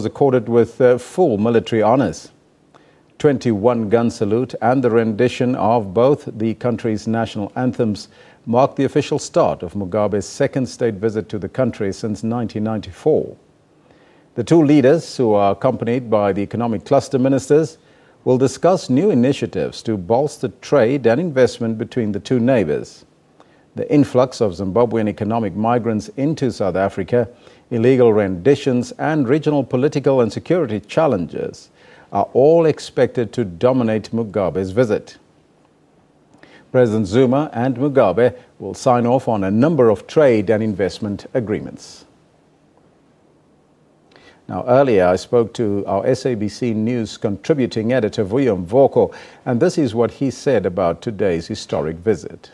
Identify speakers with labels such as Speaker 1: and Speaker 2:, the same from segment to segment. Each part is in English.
Speaker 1: accorded with full military honors. 21 gun salute and the rendition of both the country's national anthems marked the official start of Mugabe's second state visit to the country since 1994. The two leaders, who are accompanied by the economic cluster ministers, will discuss new initiatives to bolster trade and investment between the two neighbors. The influx of Zimbabwean economic migrants into South Africa, illegal renditions, and regional political and security challenges are all expected to dominate Mugabe's visit. President Zuma and Mugabe will sign off on a number of trade and investment agreements. Now, earlier I spoke to our SABC News contributing editor Vuyo Mvoko, and this is what he said about today's historic visit.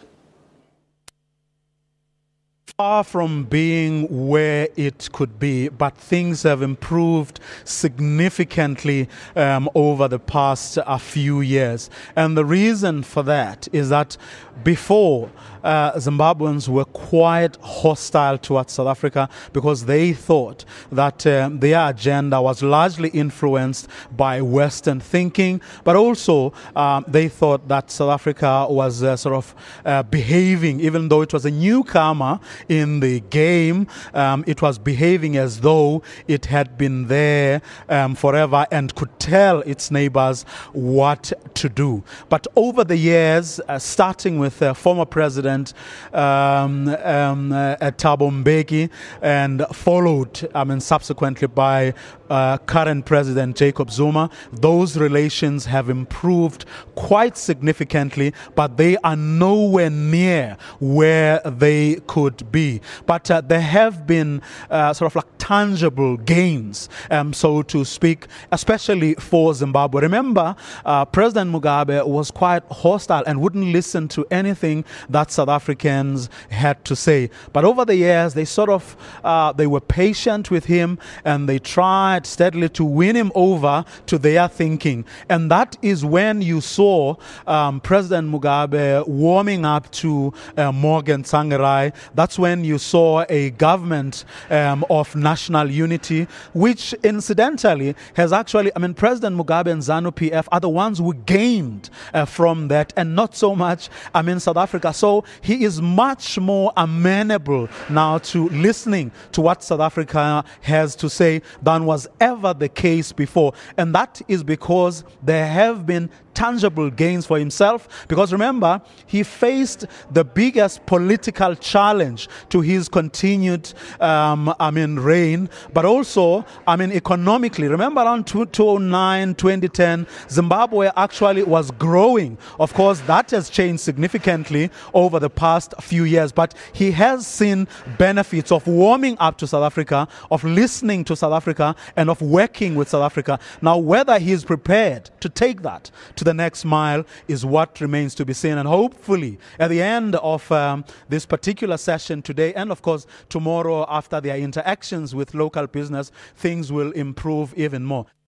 Speaker 2: Far from being where it could be, but things have improved significantly over the past few years. And the reason for that is that before, Zimbabweans were quite hostile towards South Africa because they thought that their agenda was largely influenced by Western thinking, but also they thought that South Africa was sort of behaving, even though it was a newcomer in the game, it was behaving as though it had been there forever and could tell its neighbors what to do. But over the years, starting with former President Thabo Mbeki and followed subsequently by current President Jacob Zuma, those relations have improved quite significantly, but they are nowhere near where they could be. But there have been sort of like tangible gains, so to speak, especially for Zimbabwe. Remember, President Mugabe was quite hostile and wouldn't listen to anything that South Africans had to say. But over the years, they sort of, they were patient with him and they tried steadily to win him over to their thinking. And that is when you saw President Mugabe warming up to Morgan Tsvangirai. That's when you saw a government of national unity, which incidentally has actually, President Mugabe and ZANU-PF are the ones who gained from that, and not so much, South Africa. So he is much more amenable now to listening to what South Africa has to say than was ever the case before. And that is because there have been tangible gains for himself, because remember, he faced the biggest political challenge to his continued reign, but also economically. Remember, around 2009, 2010, Zimbabwe actually was growing. Of course, that has changed significantly over the past few years, but he has seen benefits of warming up to South Africa, of listening to South Africa, and of working with South Africa. Now, whether he is prepared to take that to the next mile is what remains to be seen. And hopefully, at the end of this particular session today, and of course tomorrow after their interactions with local business, things will improve even more.